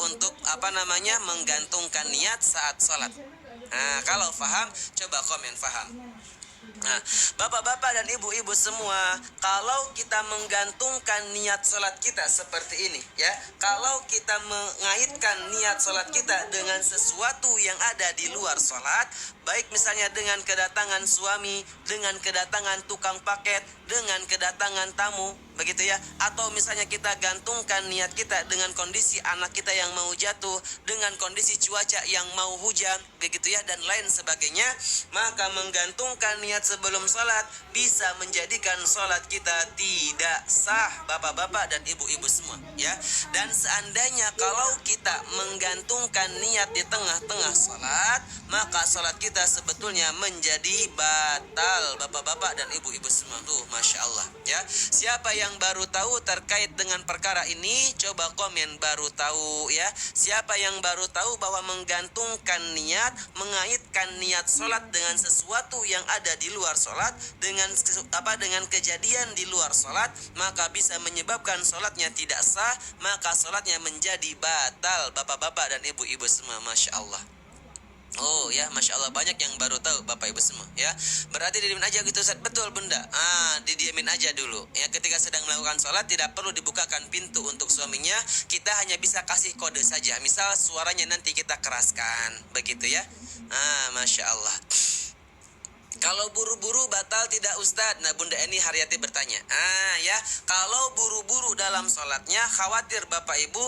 untuk menggantungkan niat saat sholat. Nah, kalau paham, coba komen paham. Nah, bapak-bapak dan ibu-ibu semua, kalau kita menggantungkan niat sholat kita seperti ini, ya, kalau kita mengaitkan niat sholat kita dengan sesuatu yang ada di luar sholat, baik misalnya dengan kedatangan suami, dengan kedatangan tukang paket, dengan kedatangan tamu, begitu ya, atau misalnya kita gantungkan niat kita dengan kondisi anak kita yang mau jatuh, dengan kondisi cuaca yang mau hujan, begitu ya, dan lain sebagainya, maka menggantungkan niat sebelum sholat bisa menjadikan sholat kita tidak sah, bapak-bapak dan ibu-ibu semua, ya. Dan seandainya kalau kita menggantungkan niat di tengah-tengah sholat, maka sholat kita sebetulnya menjadi batal, bapak-bapak dan ibu-ibu semua. Tuh, masya Allah, ya. Siapa yang baru tahu terkait dengan perkara ini, coba komen baru tahu, ya. Siapa yang baru tahu bahwa menggantungkan niat, mengaitkan niat sholat dengan sesuatu yang ada di luar sholat, dengan kejadian di luar sholat, maka bisa menyebabkan sholatnya tidak sah, maka sholatnya menjadi batal, bapak-bapak dan ibu-ibu semua. Masya Allah. Oh ya, masya Allah, banyak yang baru tahu bapak ibu semua, ya. Berarti didiamin aja gitu, Ustaz. Betul bunda. Didiamin aja dulu, ya. Ketika sedang melakukan sholat tidak perlu dibukakan pintu untuk suaminya, kita hanya bisa kasih kode saja. Misal suaranya nanti kita keraskan, begitu ya. Masya Allah. Kalau buru-buru batal tidak Ustadz? Nah, Bunda Eni Haryati bertanya. Ya, kalau buru-buru dalam sholatnya, khawatir Bapak Ibu,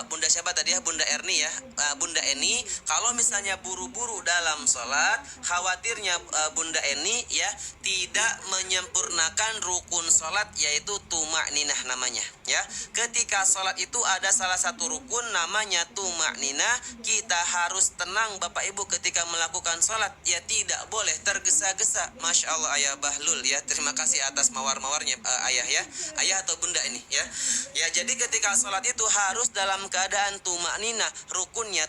Bunda siapa tadi ya? Bunda Erni ya, Bunda Eni. Kalau misalnya buru-buru dalam sholat, khawatirnya Bunda Eni ya tidak menyempurnakan rukun sholat, yaitu tuma'ninah namanya. Ya, ketika sholat itu ada salah satu rukun namanya tuma'ninah. Kita harus tenang Bapak Ibu ketika melakukan sholat, ya, tidak boleh tergesa-gesa. Masya Allah Ayah Bahlul ya, terima kasih atas mawar-mawarnya Ayah ya, Ayah atau Bunda ini ya. Ya, jadi ketika sholat itu harus dalam keadaan tumaknina, rukunnya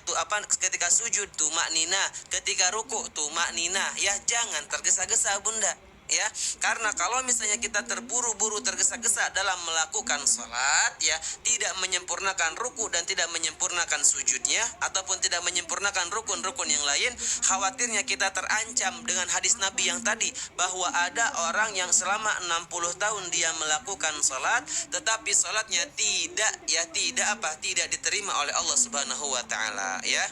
ketika sujud tumaknina, ketika ruku tumaknina, ya, jangan tergesa-gesa Bunda. Ya, karena kalau misalnya kita terburu-buru tergesa-gesa dalam melakukan sholat, ya, tidak menyempurnakan ruku dan tidak menyempurnakan sujudnya, ataupun tidak menyempurnakan rukun-rukun yang lain, khawatirnya kita terancam dengan hadis Nabi yang tadi, bahwa ada orang yang selama 60 tahun dia melakukan sholat, tetapi sholatnya tidak diterima oleh Allah Subhanahu wa Ta'ala, ya.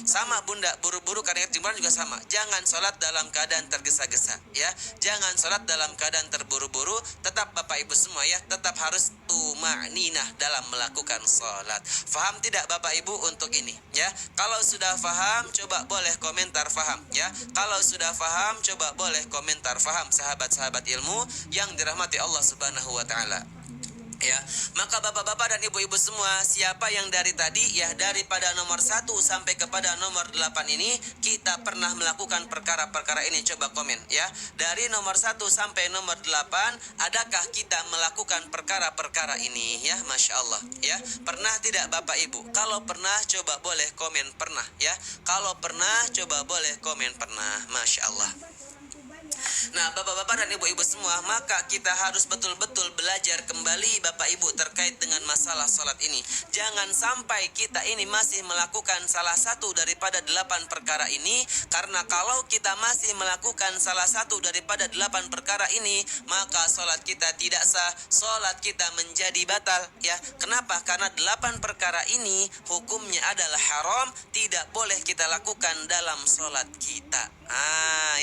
Sama Bunda, buru-buru karena timbulan juga sama. Jangan sholat dalam keadaan tergesa-gesa, ya. Jangan sholat dalam keadaan terburu-buru. Tetap Bapak Ibu semua ya, tetap harus tuma'ninah dalam melakukan sholat. Faham tidak Bapak Ibu untuk ini, ya? Kalau sudah faham, coba boleh komentar faham, ya. Kalau sudah faham, coba boleh komentar faham, sahabat-sahabat ilmu yang dirahmati Allah Subhanahu wa Ta'ala. Ya, maka bapak-bapak dan ibu-ibu semua, siapa yang dari tadi ya, daripada nomor 1 sampai kepada nomor 8 ini kita pernah melakukan perkara-perkara ini, coba komen ya. Dari nomor 1 sampai nomor 8, adakah kita melakukan perkara-perkara ini ya? Masya Allah ya. Pernah tidak Bapak Ibu? Kalau pernah, coba boleh komen pernah ya. Kalau pernah, coba boleh komen pernah. Masya Allah. Nah, bapak-bapak dan ibu-ibu semua, maka kita harus betul-betul belajar kembali Bapak Ibu terkait dengan masalah sholat ini. Jangan sampai kita ini masih melakukan salah satu daripada 8 perkara ini, karena kalau kita masih melakukan salah satu daripada 8 perkara ini, maka sholat kita tidak sah, sholat kita menjadi batal ya. Kenapa? Karena 8 perkara ini hukumnya adalah haram, tidak boleh kita lakukan dalam sholat kita.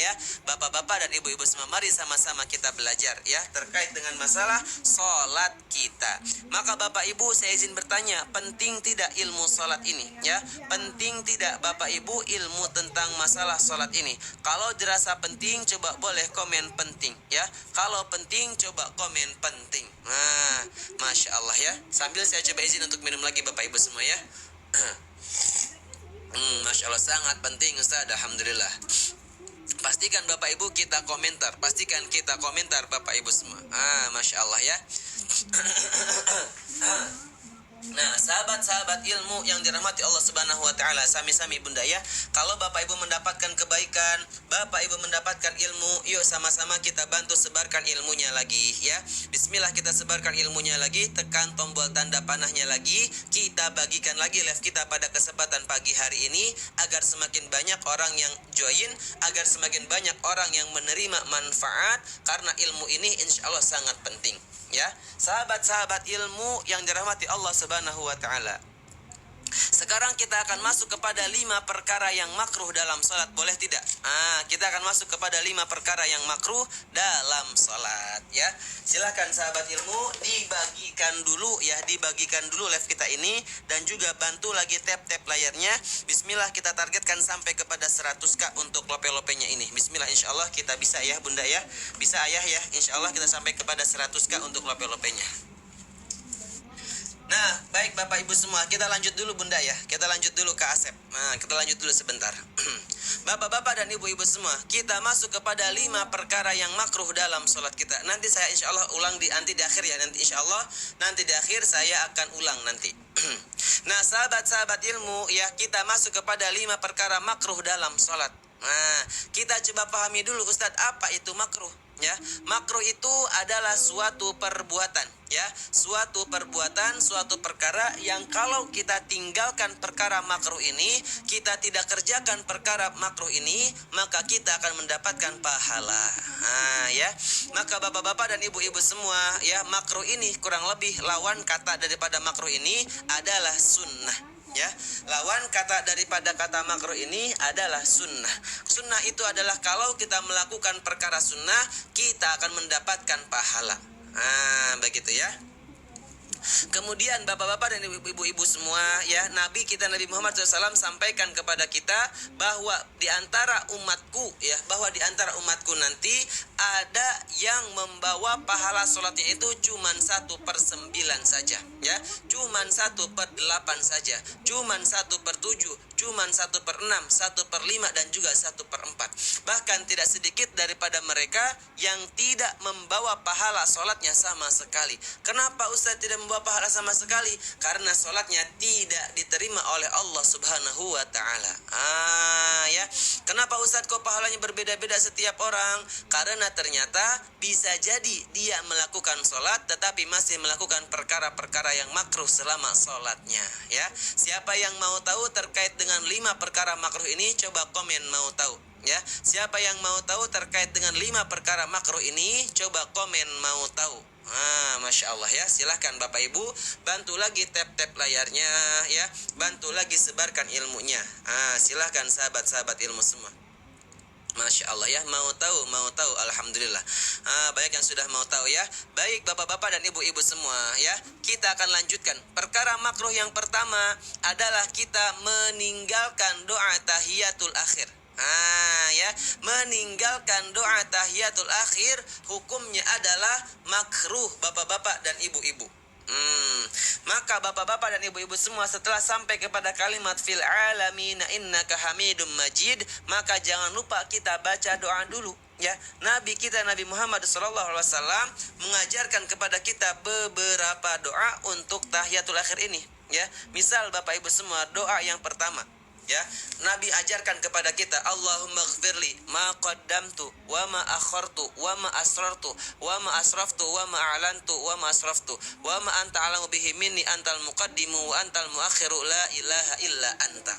Ya, bapak-bapak dan ibu-ibu semua, mari sama-sama kita belajar ya terkait dengan masalah sholat kita. Maka Bapak Ibu, saya izin bertanya, penting tidak ilmu sholat ini ya? Penting tidak Bapak Ibu ilmu tentang masalah sholat ini? Kalau dirasa penting, coba boleh komen penting ya. Kalau penting, coba komen penting. Masya Allah ya. Sambil saya coba izin untuk minum lagi Bapak Ibu semua ya. Masya Allah, sangat penting Ustaz, alhamdulillah. Pastikan Bapak Ibu kita komentar, pastikan kita komentar Bapak Ibu semua. Masya Allah ya. Nah, Sahabat-sahabat ilmu yang dirahmati Allah Subhanahu wa taala, sami-sami Bunda ya. Kalau Bapak Ibu mendapatkan kebaikan, Bapak Ibu mendapatkan ilmu, yuk sama-sama kita bantu sebarkan ilmunya lagi ya. Bismillah, kita sebarkan ilmunya lagi, tekan tombol tanda panahnya lagi, kita bagikan lagi live kita pada kesempatan pagi hari ini agar semakin banyak orang yang join, agar semakin banyak orang yang menerima manfaat, karena ilmu ini insya Allah sangat penting ya. Sahabat-sahabat ilmu yang dirahmati Allah Subhanahu wa taala, sekarang kita akan masuk kepada 5 perkara yang makruh dalam salat, boleh tidak? Kita akan masuk kepada 5 perkara yang makruh dalam salat ya. Silakan sahabat ilmu, dibagikan dulu ya, dibagikan dulu live kita ini, dan juga bantu lagi tap-tap layarnya. Bismillah, kita targetkan sampai kepada 100k untuk lope-lopenya ini. Bismillah, insyaallah kita bisa ya Bunda ya. Bisa ayah ya, insyaallah kita sampai kepada 100k untuk lope-lopenya. Nah, baik Bapak Ibu semua, kita lanjut dulu Bunda ya. Kita lanjut dulu ke Asep. Kita lanjut dulu sebentar. Bapak-bapak dan ibu-ibu semua, kita masuk kepada 5 perkara yang makruh dalam sholat kita. Nanti saya insya Allah ulang nanti di akhir ya. Nanti insya Allah nanti di akhir saya akan ulang nanti. Nah, sahabat-sahabat ilmu ya, kita masuk kepada 5 perkara makruh dalam sholat. Nah, kita coba pahami dulu Ustadz, apa itu makruh? Ya, makruh itu adalah suatu perbuatan ya, suatu perbuatan, suatu perkara yang kalau kita tinggalkan perkara makruh ini, kita tidak kerjakan perkara makruh ini, maka kita akan mendapatkan pahala. Ya, maka bapak-bapak dan ibu-ibu semua ya, makruh ini kurang lebih lawan kata daripada makruh ini adalah sunnah. Ya, lawan kata daripada kata makruh ini adalah sunnah. Sunnah itu adalah kalau kita melakukan perkara sunnah, kita akan mendapatkan pahala. Begitu ya. Kemudian bapak-bapak dan ibu-ibu semua ya, Nabi kita Nabi Muhammad SAW sampaikan kepada kita bahwa di antara umatku ya, bahwa di antara umatku nanti ada yang membawa pahala sholatnya itu cuman 1/9 saja ya, cuman 1/8 saja, cuman 1/7, cuman 1/6, 1/5 dan juga 1/4. Bahkan tidak sedikit daripada mereka yang tidak membawa pahala sholatnya sama sekali. Kenapa Ustaz tidak membawa pahala sama sekali? Karena sholatnya tidak diterima oleh Allah Subhanahu wa ta'ala. Ya, kenapa Ustaz kok pahalanya berbeda-beda setiap orang? Karena ternyata bisa jadi dia melakukan sholat tetapi masih melakukan perkara-perkara yang makruh selama sholatnya ya. Siapa yang mau tahu terkait dengan 5 perkara makruh ini, coba komen mau tahu ya. Siapa yang mau tahu terkait dengan 5 perkara makruh ini, coba komen mau tahu. Masya Allah ya. Silahkan Bapak Ibu, bantu lagi tap-tap layarnya ya, bantu lagi sebarkan ilmunya. Silahkan sahabat-sahabat ilmu semua. Masya Allah ya, mau tahu, alhamdulillah. Banyak yang sudah mau tahu ya. Baik bapak-bapak dan ibu-ibu semua ya, kita akan lanjutkan. Perkara makruh yang pertama adalah kita meninggalkan doa tahiyatul akhir. Ya, meninggalkan doa tahiyatul akhir hukumnya adalah makruh bapak-bapak dan ibu-ibu. Maka bapak-bapak dan ibu-ibu semua, setelah sampai kepada kalimat fil alamina innaka hamidum majid, maka jangan lupa kita baca doa dulu ya. Nabi kita Nabi Muhammad SAW mengajarkan kepada kita beberapa doa untuk tahiyatul akhir ini ya. Misal Bapak Ibu semua, doa yang pertama ya, Nabi ajarkan kepada kita, Allahumma ghfirli ma qaddamtu wa ma akhartu wa ma asrartu wa ma asraftu wa ma a'lantu wa ma asraftu wa ma anta alamu bihi minni antal muqaddimu wa antal muakhiru la ilaha illa anta.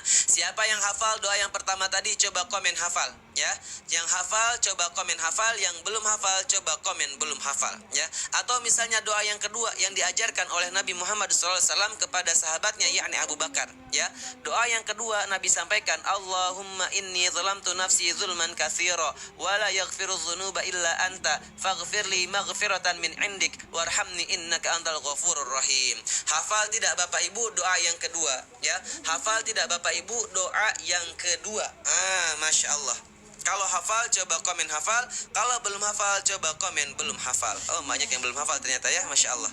Siapa yang hafal doa yang pertama tadi, coba komen hafal ya. Yang hafal coba komen hafal, yang belum hafal coba komen belum hafal ya. Atau misalnya doa yang kedua yang diajarkan oleh Nabi Muhammad SAW kepada sahabatnya, yakni Abu Bakar ya. Doa yang kedua Nabi sampaikan, Allahumma inni zalamtu nafsi zulman katsira wa la yaghfiru dzunuba illa anta faghfirli maghfiratan min indik warhamni innaka antal ghafurur rahim. Hafal tidak Bapak Ibu doa yang kedua ya? Hafal tidak Bapak Ibu doa yang kedua? Masya Allah. Kalau hafal coba komen hafal, kalau belum hafal coba komen belum hafal. Banyak yang belum hafal ternyata ya, Masya Allah.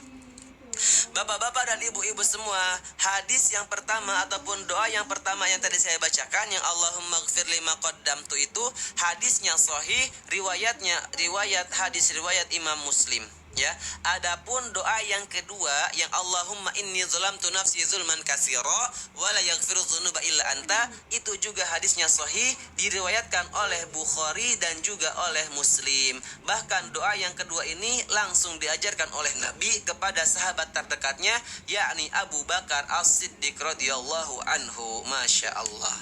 Bapak-bapak dan ibu-ibu semua, hadis yang pertama ataupun doa yang pertama yang tadi saya bacakan, yang Allahumma ghfir lima qaddamtu itu hadisnya sahih, riwayat hadis riwayat Imam Muslim Ya, adapun doa yang kedua yang Allahumma inni zalamtu nafsi zulman katsira wa la yaghfiru dzunuba illa anta, itu juga hadisnya sahih, diriwayatkan oleh Bukhari dan juga oleh Muslim. Bahkan doa yang kedua ini langsung diajarkan oleh Nabi kepada sahabat terdekatnya, yakni Abu Bakar As-Siddiq radhiyallahu anhu. Masya Allah.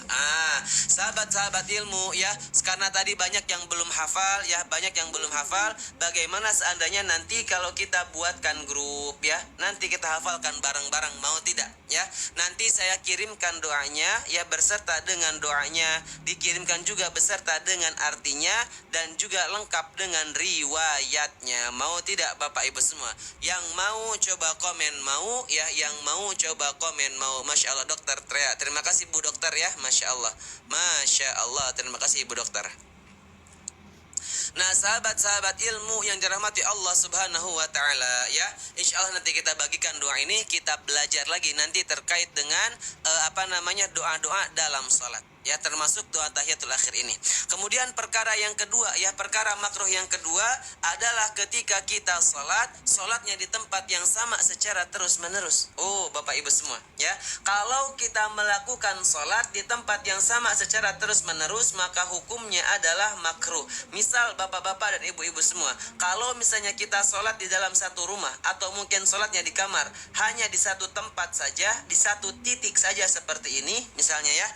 Sahabat-sahabat ilmu ya, karena tadi banyak yang belum hafal ya, banyak yang belum hafal. Bagaimana seandainya nanti kalau kita buatkan grup ya, nanti kita hafalkan bareng-bareng, mau tidak ya? Nanti saya kirimkan doanya ya, beserta dengan doanya, dikirimkan juga beserta dengan artinya dan juga lengkap dengan riwayatnya. Mau tidak Bapak Ibu semua? Yang mau coba komen mau ya, yang mau coba komen mau. Masya Allah dokter Trea, terima kasih Bu Dokter ya, Masya Allah, Masya Allah, terima kasih Ibu Dokter. Nah, sahabat-sahabat ilmu yang dirahmati Allah Subhanahu wa taala ya, insya Allah nanti kita bagikan doa ini, kita belajar lagi nanti terkait dengan doa-doa dalam salat ya, termasuk doa tahiyatul akhir ini. Kemudian perkara yang kedua ya, perkara makruh yang kedua adalah ketika kita salatnya di tempat yang sama secara terus menerus. Oh Bapak Ibu semua ya, kalau kita melakukan salat di tempat yang sama secara terus menerus, maka hukumnya adalah makruh. Misal bapak-bapak dan ibu-ibu semua, kalau misalnya kita salat di dalam satu rumah atau mungkin salatnya di kamar, hanya di satu tempat saja, di satu titik saja seperti ini misalnya ya,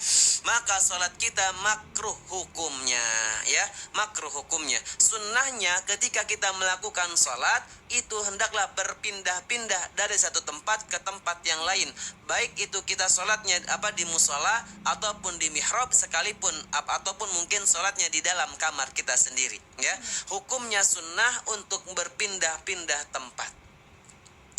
maka salat kita makruh hukumnya ya, makruh hukumnya. Sunnahnya ketika kita melakukan salat itu hendaklah berpindah-pindah dari satu tempat ke tempat yang lain, baik itu kita salatnya di musola ataupun di mihrab sekalipun, ataupun mungkin salatnya di dalam kamar kita sendiri ya. Hukumnya sunnah untuk berpindah-pindah tempat.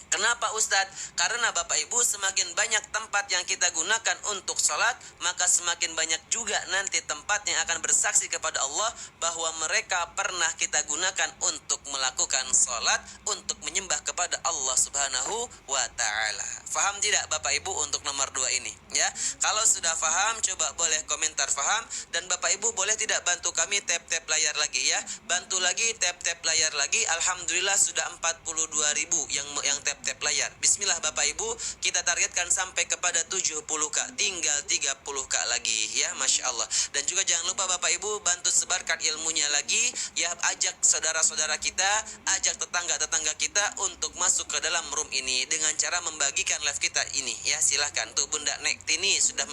Kenapa Ustadz? Karena Bapak Ibu, semakin banyak tempat yang kita gunakan untuk sholat, maka semakin banyak juga nanti tempat yang akan bersaksi kepada Allah bahwa mereka pernah kita gunakan untuk melakukan sholat, untuk menyembah kepada Allah Subhanahu wa ta'ala. Faham tidak Bapak Ibu untuk nomor 2 ini ya? Kalau sudah faham, coba boleh komentar faham, dan Bapak Ibu boleh tidak bantu kami tap-tap layar lagi ya, bantu lagi tap-tap layar lagi. Alhamdulillah sudah 42.000 yang tap layar. Bismillah Bapak Ibu, kita targetkan sampai kepada 70k, tinggal 30k lagi ya, Masya Allah. Dan juga jangan lupa Bapak Ibu bantu sebarkan ilmunya lagi ya, ajak saudara-saudara kita, ajak tetangga-tetangga kita untuk masuk ke dalam room ini dengan cara membagikan live kita ini ya. Silahkan tuh Bunda Nektini sudah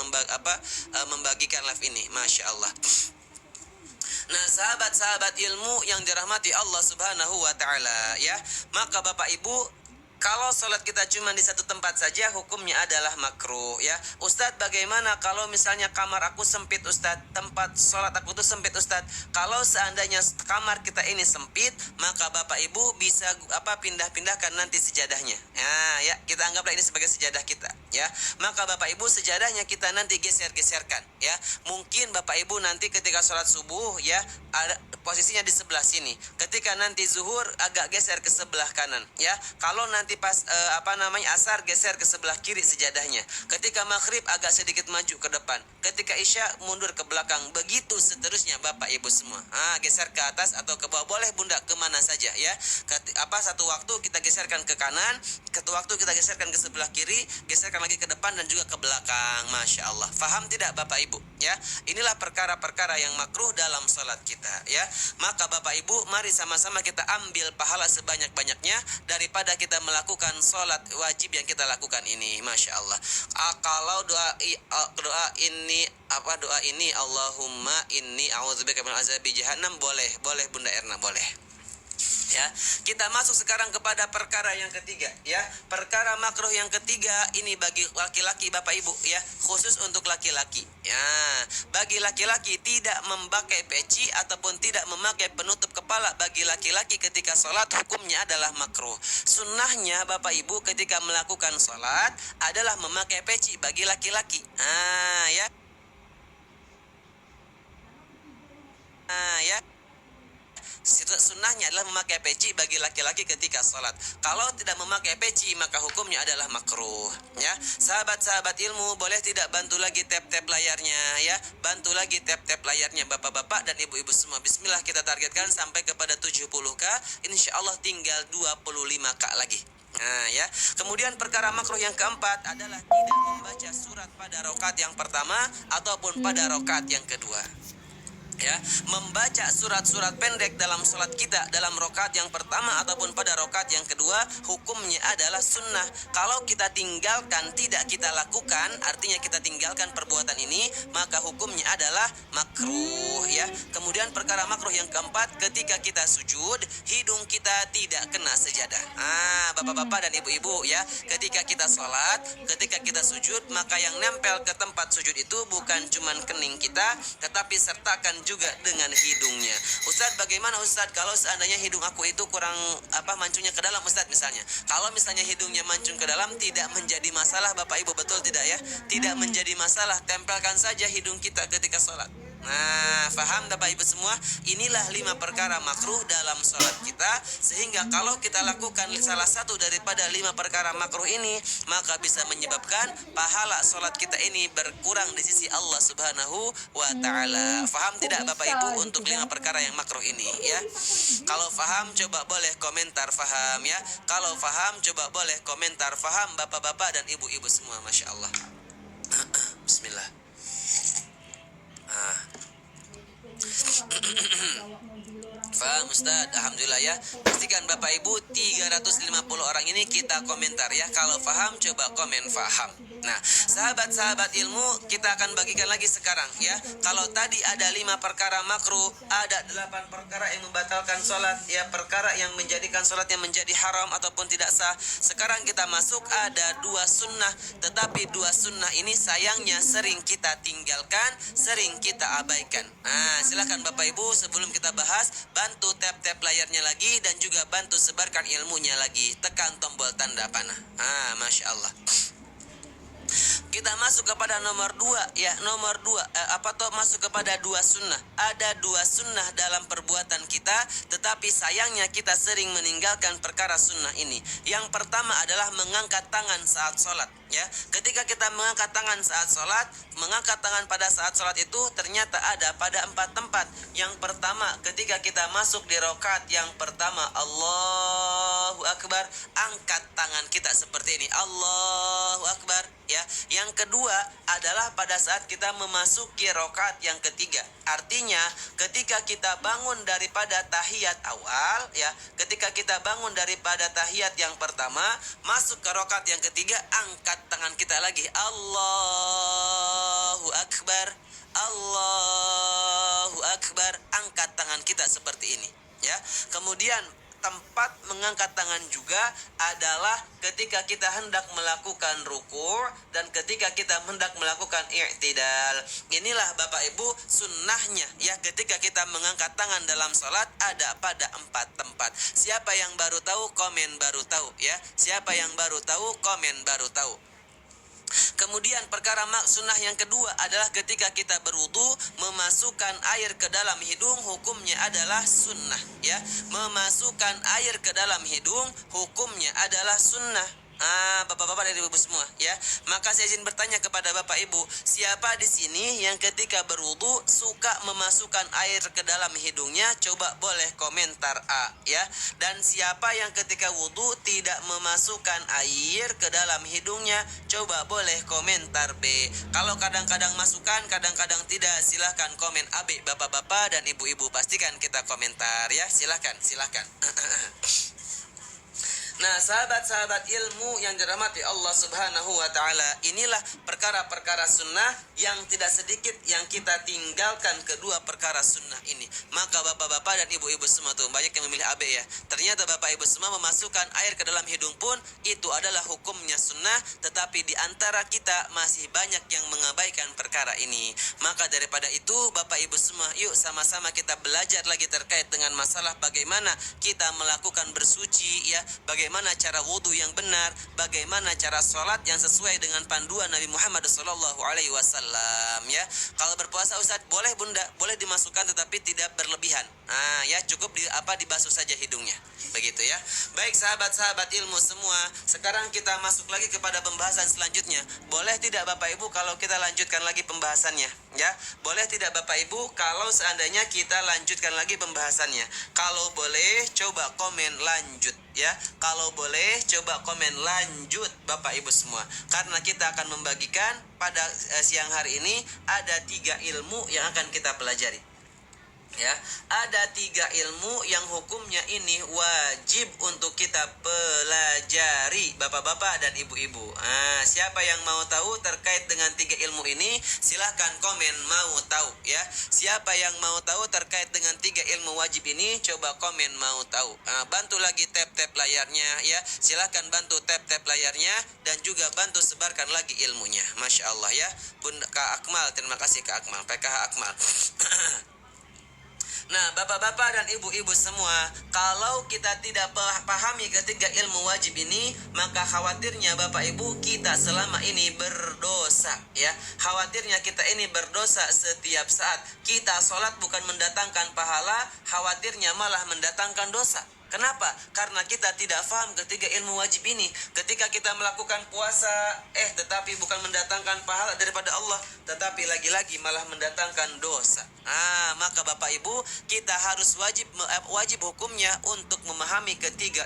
membagikan live ini, Masya Allah. Nah, sahabat-sahabat ilmu yang dirahmati Allah Subhanahu wa ta'ala ya, maka Bapak Ibu, kalau sholat kita cuma di satu tempat saja, hukumnya adalah makruh ya. Ustadz, bagaimana kalau misalnya kamar aku sempit Ustadz, tempat sholat aku tuh sempit Ustadz? Kalau seandainya kamar kita ini sempit, maka Bapak Ibu bisa pindah-pindahkan nanti sejadahnya. Ya, kita anggaplah ini sebagai sejadah kita ya. Maka Bapak Ibu, sejadahnya kita nanti geser-geserkan ya. Mungkin Bapak Ibu nanti ketika sholat subuh ya, ada posisinya di sebelah sini. Ketika nanti zuhur agak geser ke sebelah kanan ya. Kalau nanti pas asar geser ke sebelah kiri sejadahnya. Ketika maghrib agak sedikit maju ke depan. Ketika isya mundur ke belakang. Begitu seterusnya Bapak Ibu semua. Geser ke atas atau ke bawah, boleh Bunda kemana saja ya. Satu waktu kita geserkan ke kanan, satu waktu kita geserkan ke sebelah kiri, geserkan lagi ke depan dan juga ke belakang. Masya Allah. Faham tidak Bapak Ibu ya? Inilah perkara-perkara yang makruh dalam salat kita ya. Maka Bapak Ibu, mari sama-sama kita ambil pahala sebanyak-banyaknya daripada kita melakukan sholat wajib yang kita lakukan ini. Masya Allah. Kalau doa ini Allahumma inni a'udzubika min azabi jahannam, boleh Bunda Erna, boleh ya. Kita masuk sekarang kepada perkara yang ketiga ya. Perkara makruh yang ketiga ini bagi laki-laki Bapak Ibu ya, khusus untuk laki-laki ya. Bagi laki-laki tidak memakai peci ataupun tidak memakai penutup kepala bagi laki-laki ketika sholat, hukumnya adalah makruh. Sunnahnya Bapak Ibu ketika melakukan sholat adalah memakai peci bagi laki-laki ya. Ya, Sunnahnya adalah memakai peci bagi laki-laki ketika sholat. Kalau tidak memakai peci maka hukumnya adalah makruh. Ya, sahabat-sahabat ilmu, boleh tidak bantu lagi tap-tap layarnya ya, bantu lagi tap-tap layarnya bapak-bapak dan ibu-ibu semua. Bismillah, kita targetkan sampai kepada 70k. Insya Allah tinggal 25k lagi. Nah ya, kemudian perkara makruh yang keempat adalah tidak membaca surat pada rakaat yang pertama ataupun pada rakaat yang kedua. Ya, membaca surat-surat pendek dalam sholat kita dalam rakaat yang pertama ataupun pada rakaat yang kedua hukumnya adalah sunnah. Kalau kita tinggalkan, tidak kita lakukan, artinya kita tinggalkan perbuatan ini, maka hukumnya adalah makruh ya. Kemudian perkara makruh yang keempat, ketika kita sujud hidung kita tidak kena sejadah. Bapak-bapak dan ibu-ibu ya, ketika kita sholat, ketika kita sujud, maka yang nempel ke tempat sujud itu bukan cuman kening kita, tetapi sertakan juga dengan hidungnya. Ustadz, bagaimana Ustadz kalau seandainya hidung aku itu kurang mancungnya ke dalam Ustadz misalnya? Kalau misalnya hidungnya mancung ke dalam tidak menjadi masalah Bapak Ibu, betul tidak ya? Tidak menjadi masalah, tempelkan saja hidung kita ketika sholat. Nah, faham Bapak Ibu semua? Inilah 5 perkara makruh dalam sholat kita, sehingga kalau kita lakukan salah satu daripada 5 perkara makruh ini, maka bisa menyebabkan pahala sholat kita ini berkurang di sisi Allah Subhanahu wa ta'ala. Faham tidak Bapak Ibu untuk 5 perkara yang makruh ini ya? Kalau faham coba boleh komentar faham ya. Kalau faham coba boleh komentar faham bapak-bapak dan ibu-ibu semua. Masya Allah. Bismillah. Faham Ustaz, alhamdulillah ya. Pastikan Bapak Ibu 350 orang ini kita komentar ya. Kalau faham coba komen faham. Nah, sahabat-sahabat ilmu, kita akan bagikan lagi sekarang ya. Kalau tadi ada 5 perkara makruh, ada 8 perkara yang membatalkan sholat ya, perkara yang menjadikan sholatnya menjadi haram ataupun tidak sah. Sekarang kita masuk ada 2 sunnah, tetapi 2 sunnah ini sayangnya sering kita tinggalkan, sering kita abaikan. Nah, silakan Bapak Ibu sebelum kita bahas, bantu tap-tap layarnya lagi dan juga bantu sebarkan ilmunya lagi. Tekan tombol tanda panah. Masya Allah. Kita masuk kepada nomor 2 ya, nomor 2 masuk kepada 2 sunnah. Ada 2 sunnah dalam perbuatan kita, tetapi sayangnya kita sering meninggalkan perkara sunnah ini. Yang pertama adalah mengangkat tangan saat sholat ya. Ketika kita mengangkat tangan saat sholat, mengangkat tangan pada saat sholat itu ternyata ada pada 4 tempat. Yang pertama, ketika kita masuk di rakaat yang pertama, Allahu Akbar, angkat tangan kita seperti ini, Allahu Akbar ya. Yang kedua adalah pada saat kita memasuki rakaat yang ketiga. Artinya ketika kita bangun daripada tahiyat awal ya, ketika kita bangun daripada tahiyat yang pertama, masuk ke rakaat yang ketiga, angkat tangan kita lagi, Allahu Akbar, Allahu Akbar, angkat tangan kita seperti ini ya. Kemudian tempat mengangkat tangan juga adalah ketika kita hendak melakukan ruku' dan ketika kita hendak melakukan i'tidal. Inilah Bapak Ibu sunnahnya ya, ketika kita mengangkat tangan dalam sholat ada pada 4 tempat. Siapa yang baru tahu komen baru tahu ya. Siapa yang baru tahu komen baru tahu. Kemudian perkara sunnah yang kedua adalah ketika kita berwudu, memasukkan air ke dalam hidung, hukumnya adalah sunnah ya. Memasukkan air ke dalam hidung hukumnya adalah sunnah. Bapak-bapak dan ibu-ibu semua ya. Maka saya izin bertanya kepada Bapak Ibu, siapa di sini yang ketika berwudu suka memasukkan air ke dalam hidungnya? Coba boleh komentar A ya. Dan siapa yang ketika wudu tidak memasukkan air ke dalam hidungnya? Coba boleh komentar B. Kalau kadang-kadang masukkan, kadang-kadang tidak, silahkan komen AB Bapak-bapak dan ibu-ibu. Pastikan kita komentar ya. Silahkan. Nah, sahabat-sahabat ilmu yang dirahmati Allah Subhanahu wa ta'ala, inilah perkara-perkara sunnah yang tidak sedikit yang kita tinggalkan kedua perkara sunnah ini. Maka bapak-bapak dan ibu-ibu semua tuh banyak yang memilih AB ya. Ternyata bapak ibu semua memasukkan air ke dalam hidung pun itu adalah hukumnya sunnah, tetapi di antara kita masih banyak yang mengabaikan perkara ini. Maka daripada itu bapak ibu semua, yuk sama-sama kita belajar lagi terkait dengan masalah bagaimana kita melakukan bersuci ya, bagaimana bagaimana cara wudhu yang benar, bagaimana cara sholat yang sesuai dengan panduan Nabi Muhammad SAW ya. Kalau berpuasa Ustaz, boleh Bunda, boleh dimasukkan tetapi tidak berlebihan. Nah ya, cukup dibasuh saja hidungnya. Begitu ya. Baik sahabat-sahabat ilmu semua, sekarang kita masuk lagi kepada pembahasan selanjutnya. Boleh tidak Bapak Ibu kalau kita lanjutkan lagi pembahasannya ya? Boleh tidak Bapak Ibu kalau seandainya kita lanjutkan lagi pembahasannya? Kalau boleh coba komen lanjut ya. Kalau boleh coba komen lanjut Bapak Ibu semua. Karena kita akan membagikan pada siang hari ini ada 3 ilmu yang akan kita pelajari. Ya, ada 3 ilmu yang hukumnya ini wajib untuk kita pelajari bapak-bapak dan ibu-ibu. Siapa yang mau tahu terkait dengan 3 ilmu ini, silahkan komen mau tahu ya. Siapa yang mau tahu terkait dengan 3 ilmu wajib ini, coba komen mau tahu. Bantu lagi tap-tap layarnya ya. Silahkan bantu tap-tap layarnya dan juga bantu sebarkan lagi ilmunya. Masya Allah ya. Bunda Kak Akmal, terima kasih Kak Akmal, PKH Akmal. Nah, bapak-bapak dan ibu-ibu semua, kalau kita tidak pahami ketiga ilmu wajib ini, maka khawatirnya bapak ibu kita selama ini berdosa ya. Khawatirnya kita ini berdosa setiap saat. Kita sholat bukan mendatangkan pahala, khawatirnya malah mendatangkan dosa. Kenapa? Karena kita tidak paham ketiga ilmu wajib ini. Ketika kita melakukan puasa, tetapi bukan mendatangkan pahala daripada Allah, tetapi lagi-lagi malah mendatangkan dosa. Maka Bapak Ibu, kita harus wajib hukumnya untuk memahami ketiga